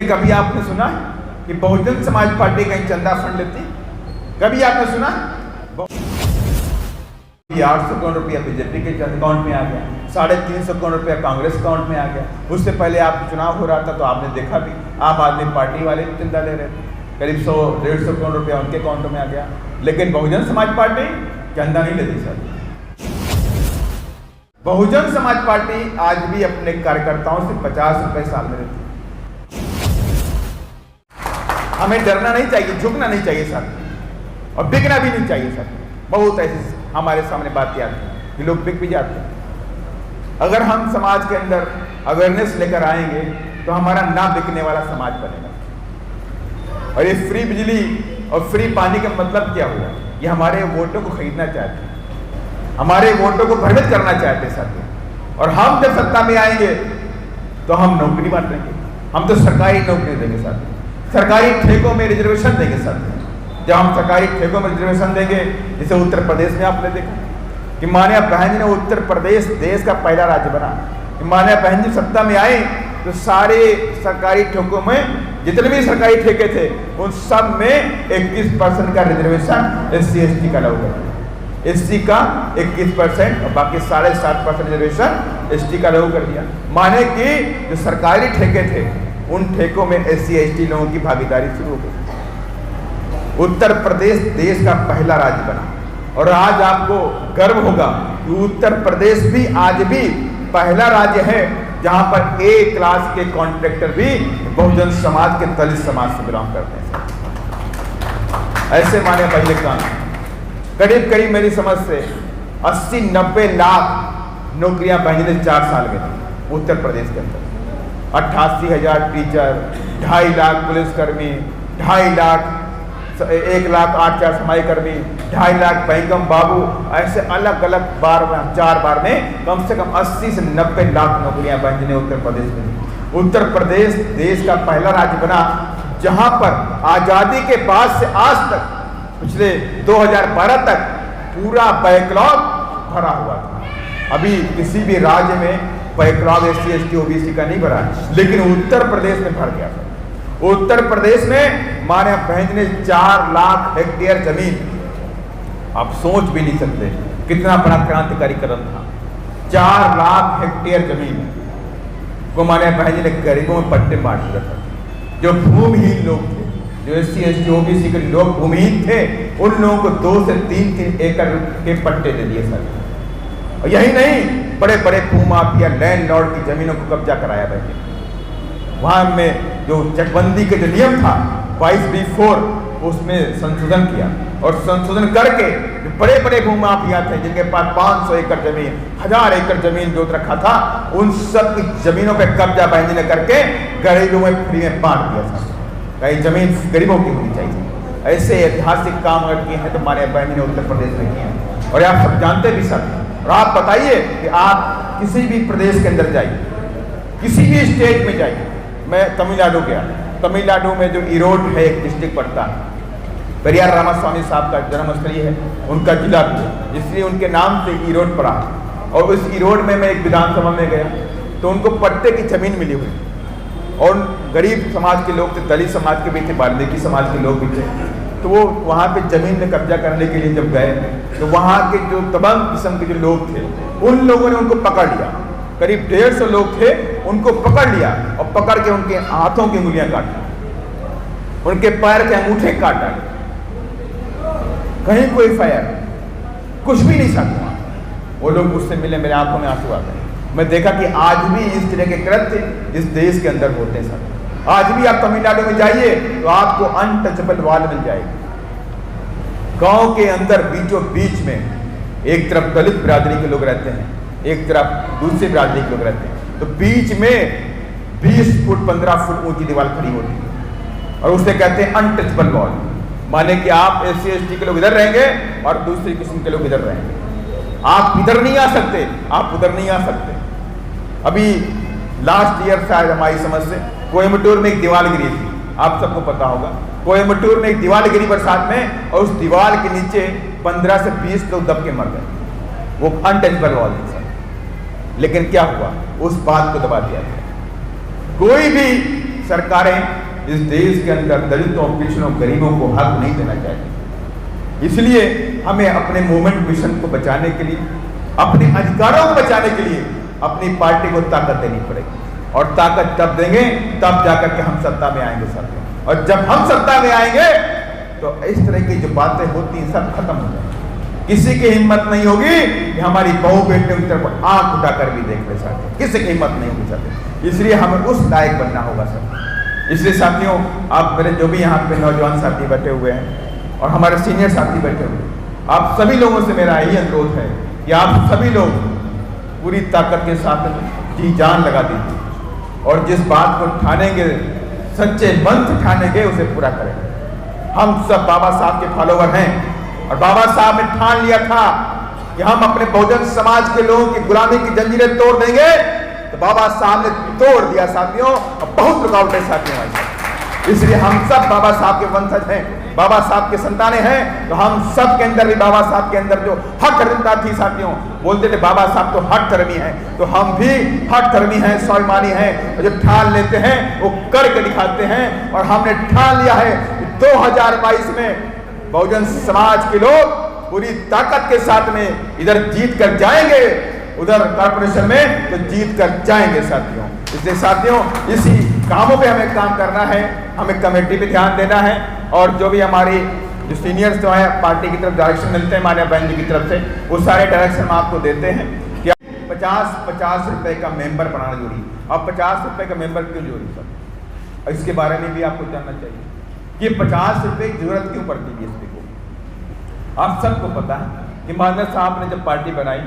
कभी आपने सुना कि बहुजन समाज पार्टी कहीं चंदा फंड लेती? कभी आपने सुना? 800 करोड़ रुपया बीजेपी के अकाउंट में आ गया, 350 करोड़ रुपया कांग्रेस अकाउंट में आ गया। उससे पहले आप चुनाव हो रहा था तो आपने देखा भी आम आदमी पार्टी वाले चंदा ले रहे थे, करीब 100-150 करोड़ रुपया उनके अकाउंट में आ गया। लेकिन बहुजन समाज पार्टी चंदा नहीं लेती सर। बहुजन समाज पार्टी आज भी अपने कार्यकर्ताओं से 50 रुपए साल में लेती। हमें डरना नहीं चाहिए, झुकना नहीं चाहिए सर, और बिकना भी नहीं चाहिए सर। बहुत ऐसी हमारे सामने बातें आती हैं कि लोग बिक भी जाते हैं। अगर हम समाज के अंदर अवेयरनेस लेकर आएंगे तो हमारा ना बिकने वाला समाज बनेगा। और ये फ्री बिजली और फ्री पानी का मतलब क्या हुआ? ये हमारे वोटों को खरीदना चाहते हैं, हमारे वोटों को भ्रमित करना चाहते हैं साथियों। और हम जब सत्ता में आएंगे तो हम नौकरी बांटेंगे, हम तो सरकारी नौकरी देंगे साथियों, सरकारी ठेकों में रिजर्वेशन देंगे साथियों। जब हम सरकारी ठेकों में रिजर्वेशन देंगे, जैसे उत्तर प्रदेश में आपने देखा कि माननीय बहन जी ने उत्तर प्रदेश देश का पहला राज्य बना। माननीय बहन जी सत्ता में आई तो सारे सरकारी ठेकों में जितने भी सरकारी ठेके थे उन सब में 21% का रिजर्वेशन SC/ST का लागू कर दिया। SC का 21% और बाकी 7.5% रिजर्वेशन ST का लागू कर दिया। माने कि जो सरकारी ठेके थे उन ठेकों में SC/ST लोगों की भागीदारी शुरू हो गई। उत्तर प्रदेश देश का पहला राज्य बना। और आज आपको गर्व होगा कि उत्तर प्रदेश भी आज भी पहला राज्य है जहां पर A क्लास के कॉन्ट्रैक्टर भी बहुजन समाज के दलित समाज से बिलोंग करते हैं। ऐसे माने पहले काम करीब करीब मेरी समझ से 80-90 लाख नौकरियां बहने 4 साल में दी उत्तर प्रदेश के अंदर। 88,000 टीचर, 2.5 लाख पुलिसकर्मी, 2.5 लाख 1,08,000 सफाई कर्मी, 2.5 लाख बैंकम बाबू, ऐसे अलग अलग 4 बार में कम से कम 80 से 90 लाख नौकरियां बहने उत्तर प्रदेश में। उत्तर प्रदेश देश का पहला राज्य बना जहां पर आजादी के बाद से आज तक पिछले 2012 तक पूरा बैकलॉग भरा हुआ था। अभी किसी भी राज्य में बैकलॉग SC/ST OBC का नहीं भरा, लेकिन उत्तर प्रदेश में भर गया था। उत्तर प्रदेश में माननीय बहन ने 4 लाख हेक्टेयर जमीन, आप सोच भी नहीं सकते कितना बड़ा क्रांतिकारी कदम था। 4 लाख हेक्टेयर जमीन को माननीय बहन ने गरीबों में पट्टे बांट दिया था। जो भूमिहीन लोग थे, जो SC/ST OBC के लोग भूमिहीन थे, उन लोगों को 2 से 3 एकड़ के पट्टे दे दिए सर। और यही नहीं, बड़े बड़े भूमाफिया लैंडलॉर्ड की जमीनों को कब्जा कराया बहन। वहां में जो चकबंदी के जो नियम था 22B4 उसमें संशोधन किया, और संशोधन करके जो बड़े बड़े भूमाफिया थे जिनके पास 500 एकड़ जमीन, 1000 एकड़ जमीन जोत रखा था, उन सब की जमीनों पे कब्जा बहन ने करके गरीबों में फ्री में बांट दिया था। कहीं जमीन गरीबों की होनी चाहिए। ऐसे ऐतिहासिक काम अगर किए हैं तो हमारे बहन ने उत्तर प्रदेश में किए हैं, और आप सब जानते भी सर। और आप बताइए कि आप किसी भी प्रदेश के अंदर जाइए, किसी भी स्टेट में जाइए। मैं तमिलनाडु गया, तमिलनाडु में जो ईरोड है एक डिस्ट्रिक्ट पड़ता है, पेरियार रामास्वामी साहब का जन्मस्थली है, उनका जिला भी है, इसलिए उनके नाम से ईरोड पड़ा। और उस ईरोड में मैं एक विधानसभा में गया तो उनको पट्टे की जमीन मिली हुई, और गरीब समाज के लोग थे, दलित समाज के भी थे, वाल्मीकि समाज के लोग भी थे। तो वो वहाँ पे जमीन में कब्जा करने के लिए जब गए तो वहाँ के जो तमाम किस्म के जो लोग थे उन लोगों ने उनको पकड़ लिया। करीब 150 लोग थे, उनको पकड़ लिया और पकड़ के उनके हाथों की उंगलियां काटी, उनके पैर के अंगूठे काट डाले। कहीं कोई फायर, कुछ भी नहीं सकता। वो लोग मुझसे मिले, मेरे आंखों में आंसू आ गए। मैं देखा कि आज भी इस तरह के कृत्य इस देश के अंदर होते हैं सर। आज भी आप तमिलनाडु में जाइए तो आपको अनटचेबल वॉल मिल जाएगी। गांव के अंदर बीचों बीच में एक तरफ दलित बिरादरी के लोग रहते हैं, एक तरफ दूसरी बिरादरी के लोग रहते हैं, तो बीच में 20 फुट 15 फुट ऊंची दीवार खड़ी होती है, और उसे कहते हैं अनटचेबल वॉल। माने कि आप SC/ST के लोग इधर रहेंगे और दूसरी किस्म के लोग इधर रहेंगे। आप इधर नहीं आ सकते, आप उधर नहीं आ सकते। अभी लास्ट ईयर शायद हमारी समझ से कोयम्बटूर में एक दीवार गिरी थी, आप सबको पता होगा। कोयम्बटूर में एक दीवार गिरी बरसात में, और उस दीवार के नीचे 15 से 20 लोग दब के मर गए। वो अनटचेबल वॉल थी सर। लेकिन क्या हुआ, उस बात को दबा दिया गया। कोई भी सरकारें इस देश के अंदर दलितों, पिछड़ों, गरीबों को हक नहीं देना चाहती। इसलिए हमें अपने मूवमेंट मिशन को बचाने के लिए, अपने अधिकारों को बचाने के लिए अपनी पार्टी को ताकत देनी पड़ेगी, और ताकत तब देंगे तब जाकर के हम सत्ता में आएंगे साथियों। और जब हम सत्ता में आएंगे तो इस तरह की जो बातें होती हैं सब खत्म हो जाएंगी। किसी की हिम्मत नहीं होगी कि हमारी बहू बेटियों की तरफ आंख उठाकर भी देख ले साथियों, किसी की हिम्मत नहीं होगी साथियों। इसलिए हमें उस लायक बनना होगा साथियों। इसलिए साथियों, आप मेरे जो भी यहाँ पे नौजवान साथी बैठे हुए हैं और हमारे सीनियर साथी बैठे हुए हैं, आप सभी लोगों से मेरा यही अनुरोध है कि आप सभी लोग पूरी ताकत के साथ जी जान लगा दीजिए, और जिस बात को ठानेंगे, सच्चे मन से ठानेंगे, उसे पूरा करेंगे। हम सब बाबा साहब के फॉलोवर हैं, और बाबा साहब ने ठान लिया था कि हम अपने बहुजन समाज के लोगों की गुलामी की जंजीरें तोड़ देंगे। तो बाबा साहब ने तोड़ दिया साथियों, और बहुत रुकावटें साथियों आई। इसलिए हम सब बाबा साहब के वंशज हैं, बाबा साहब के संतानें हैं। तो हम सब के अंदर भी बाबा साहब के अंदर जो हक धर्मिता थी साथियों, बोलते थे बाबा साहब तो हक धर्मी हैं, तो हम भी हक धर्मी हैं, स्वाभिमानी हैं, और जो ठान लेते हैं वो करके दिखाते हैं। और हमने ठान लिया है कि 2022 में बहुजन समाज के लोग पूरी ताकत के साथ में इधर जीत कर जाएंगे, उधर कॉर्पोरेशन में तो जीत कर जाएंगे साथियों। इसलिए साथियों, इसी कामों पे हमें काम करना है, हमें कमेटी पे ध्यान देना है, और जो भी हमारी जो सीनियर्स जो है पार्टी की तरफ डायरेक्शन मिलते हैं मान्या बहन जी की तरफ से, वो सारे डायरेक्शन हम आपको देते हैं कि 50-50 रुपए का मेंबर बनाना जरूरी। अब 50 रुपए का मेंबर क्यों जरूरी सर, इसके बारे में भी आपको जानना चाहिए कि 50 रुपए की जरूरत क्यों पड़ती है बीएसपी को। आप सबको पता है कि मान्या साहब ने जब पार्टी बनाई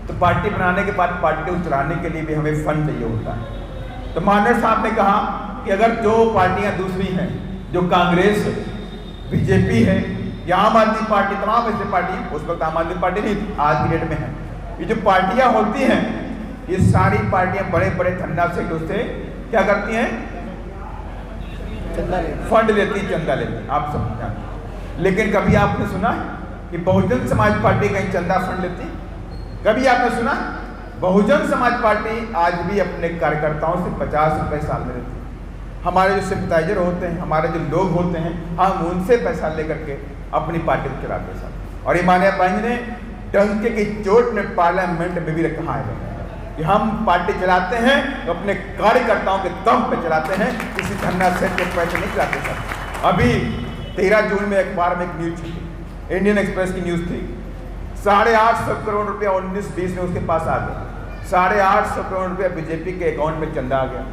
तो पार्टी बनाने के बाद पार्टी को चलाने के लिए भी हमें फंड चाहिए होता है। तो मान्या साहब ने कहा कि अगर जो पार्टियां दूसरी हैं, जो कांग्रेस है, बीजेपी है या आम आदमी पार्टी, तमाम ऐसी पार्टी, उस वक्त आम आदमी पार्टी नहीं थी, आज की डेट में है, ये जो पार्टियां होती हैं, ये सारी पार्टियां बड़े बड़े धंधा सेठों से क्या करती हैं, फंड लेती, चंदा लेती, आप सब जानते। लेकिन कभी आपने सुना कि बहुजन समाज पार्टी कहीं चंदा फंड लेती? कभी आपने सुना? बहुजन समाज पार्टी आज भी अपने कार्यकर्ताओं से 50 रुपए साल में लेती है। हमारे जो सिंपैथाइजर होते हैं, हमारे जो लोग होते हैं, हम उनसे पैसा लेकर के अपनी पार्टी को चलाते हैं। और ये मान्या बहन ने डंके की चोट में पार्लियामेंट में भी कहा है कि हम पार्टी चलाते हैं तो अपने कार्यकर्ताओं के दम पे चलाते हैं, किसी धन्ना सेठ के पैसे नहीं चलाते सर। अभी 13 जून में अखबार में एक न्यूज थी, इंडियन एक्सप्रेस की न्यूज थी, 850 करोड़ रुपया 19-20 में उसके पास आ गया। 850 करोड़ रुपया बीजेपी के अकाउंट में चंदा आ गया।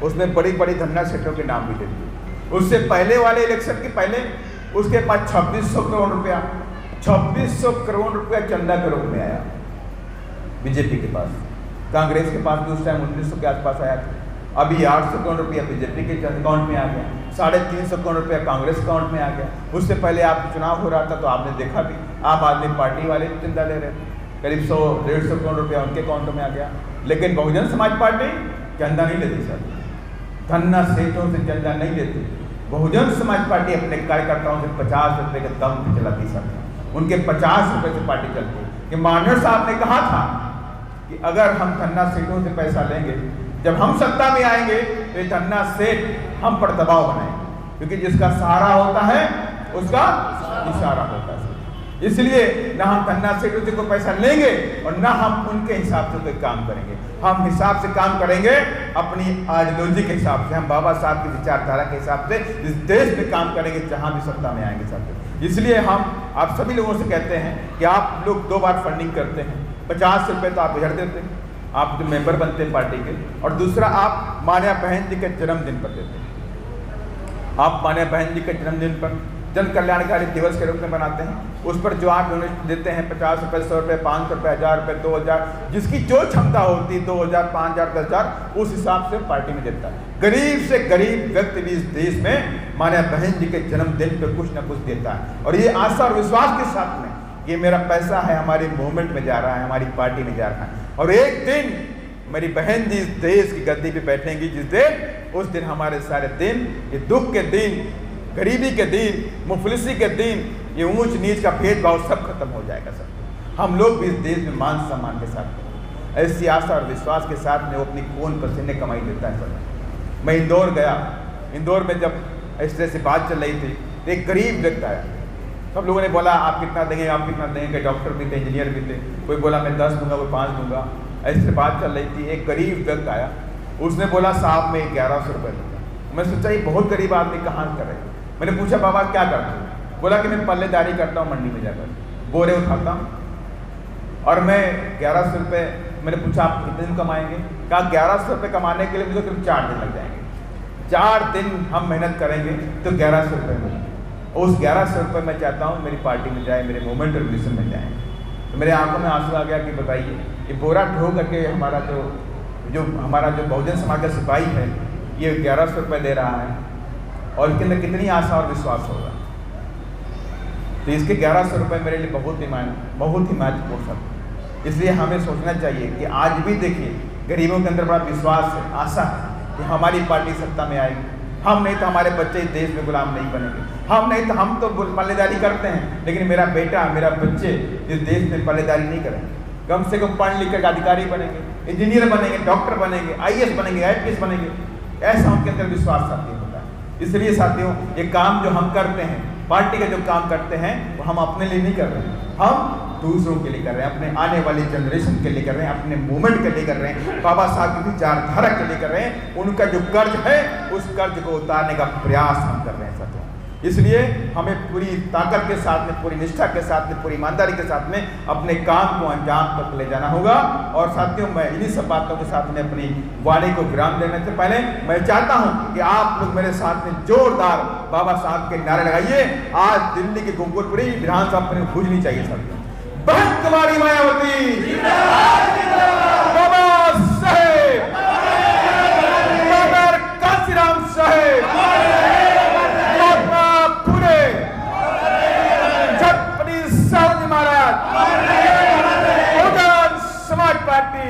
उसने बड़ी बड़ी धन्ना सेठों के नाम भी दे दिए। उससे पहले वाले इलेक्शन के पहले उसके पास 2600 करोड़ रुपया 2600 करोड़ रुपया चंदा के रूप में आया बीजेपी के पास। कांग्रेस के पास भी उस टाइम 1900 के आसपास आया था। अभी 800 करोड़ रुपया बीजेपी के अकाउंट में आ गया, 350 करोड़ रुपया कांग्रेस अकाउंट में आ गया। उससे पहले आपका चुनाव हो रहा था तो आपने देखा भी, आम आदमी पार्टी वाले चंदा ले रहे थे, करीब 100-150 करोड़ रुपया उनके अकाउंट में आ गया। लेकिन बहुजन समाज पार्टी चंदा नहीं लेती सर, धन्ना सेठों से चंदा नहीं लेती। बहुजन समाज पार्टी अपने कार्यकर्ताओं से 50 रुपये के दम पे चलाती सर, उनके 50 रुपये से पार्टी चलती। कि माननीय साहब ने कहा था कि अगर हम धन्ना सेठों से पैसा लेंगे, जब हम सत्ता में आएंगे तो धन्ना सेठ हम पर दबाव बनाएंगे, क्योंकि जिसका सहारा होता है उसका इशारा होता है। इसलिए ना हम धन्ना सेठों से कोई पैसा लेंगे और ना हम उनके हिसाब से कोई काम करेंगे। हम हिसाब से काम करेंगे अपनी आइडियोलॉजी के हिसाब से, हम बाबा साहब की विचारधारा के हिसाब से इस देश में काम करेंगे जहां भी सत्ता में आएंगे साथ। इसलिए हम आप सभी लोगों से कहते हैं कि आप लोग 2 बार फंडिंग करते हैं। 50 रुपये तो आप भेज देते हैं, आप जो मेंबर बनते हैं पार्टी के, और दूसरा आप मान्या बहन जी के जन्मदिन पर देते हैं। आप मान्या बहन जी के जन्मदिन पर जन कल्याणकारी दिवस के रूप में बनाते हैं, उस पर जो आप डोनेशन देते हैं 50 रुपये, 100 रुपये, 500 रुपये, 1000 रुपये, 2000, जिसकी जो क्षमता होती है 2000, 5000, 10000, उस हिसाब से पार्टी में देता है। गरीब से गरीब व्यक्ति भी इस देश में मान्या बहन जी के जन्मदिन पर कुछ न कुछ देता है, और ये आशा और विश्वास के साथ में ये मेरा पैसा है हमारी मूवमेंट में जा रहा है, हमारी पार्टी में जा रहा है। और एक दिन मेरी बहन जी इस देश की गद्दी पे बैठेंगी, जिस दिन उस दिन हमारे सारे दिन, ये दुख के दिन, गरीबी के दिन, मुफलिसी के दिन, ये ऊंच नीच का भेदभाव सब खत्म हो जाएगा सर। हम लोग भी इस देश में मान सम्मान के साथ, ऐसी आशा और विश्वास के साथ में वो अपनी खून पसीने कमाई देता है सर। मैं इंदौर गया, इंदौर में जब इस तरह से बात चल रही थी तो एक गरीब व्यक्ति आया। सब लोगों ने बोला आप कितना देंगे, आप कितना देंगे, कई डॉक्टर भी थे, इंजीनियर भी थे, कोई बोला मैं 10 दूंगा, कोई 5 दूंगा, ऐसे बात चल रही थी। एक गरीब व्यक्ति आया, उसने बोला साहब मैं 1100 रुपये दूंगा। मैं सोचा ये बहुत गरीब आदमी कहाँ करे। मैंने पूछा बाबा क्या करते हो? बोला कि मैं पल्लेदारी करता हूँ, मंडी में जाकर बोरे उठाता हूँ और मैं 1100 रुपये। मैंने पूछा आप कितने दिन कमाएंगे? कहा 1100 रुपये कमाने के लिए मुझे करीब 4 दिन लग जाएंगे। 4 दिन हम मेहनत करेंगे तो 1100 रुपये मिलेंगे। उस 1100 रुपये मैं चाहता हूँ मेरी पार्टी में जाए, मेरे मूवमेंट रेवोल्यूशन में जाए। तो मेरे आंखों में आंसू आ गया कि बताइए ये बोरा ढो करके हमारा जो बहुजन समाज का सिपाही है ये 1100 रुपये दे रहा है और इसके अंदर कितनी आशा और विश्वास होगा। तो इसके 1100 रुपये मेरे लिए बहुत ही महत्वपूर्ण सब। इसलिए हमें सोचना चाहिए कि आज भी देखिए गरीबों के अंदर बड़ा विश्वास है, आशा है कि हमारी पार्टी सत्ता में आएगी। हम नहीं तो हमारे बच्चे इस देश में गुलाम नहीं बनेंगे, हम नहीं तो हम तो पल्लेदारी करते हैं, लेकिन मेरा बेटा मेरा बच्चे इस देश में पल्लेदारी नहीं करेंगे। कम से कम पढ़ लिख कर अधिकारी बनेंगे, इंजीनियर बनेंगे, डॉक्टर बनेंगे, IAS बनेंगे, IPS बनेंगे। ऐसा उनके अंदर विश्वास साथियों होता है। इसलिए साथियों ये काम जो हम करते हैं, पार्टी का जो काम करते हैं वो हम अपने लिए नहीं कर रहे हैं, हम दूसरों के लिए कर रहे हैं, अपने आने वाली जनरेशन के लिए कर रहे हैं, अपने मूवमेंट के लिए कर रहे हैं, बाबा साहब की विचारधारा के लिए कर रहे हैं। उनका जो कर्ज है उस कर्ज को उतारने का प्रयास हम कर रहे हैं साथियों। इसलिए हमें पूरी ताकत के साथ में, पूरी निष्ठा के साथ में, पूरी ईमानदारी के साथ में अपने काम को अंजाम तक ले जाना होगा। और साथियों मैं इन्हीं सब बातों के साथ में अपनी वाणी को विराम देने से पहले मैं चाहता हूं कि आप लोग मेरे साथ में जोरदार बाबा साहब के नारे लगाइए। आज दिल्ली की गोकुलपुरी विधानसभा पर गूंजनी चाहिए साथियों। बहन कुमारी मायावती, बाबा साहेब, मदर काशीराम साहेब, महात्मा फुले, छत्रपति शिवाजी महाराज, बहुजन समाज पार्टी।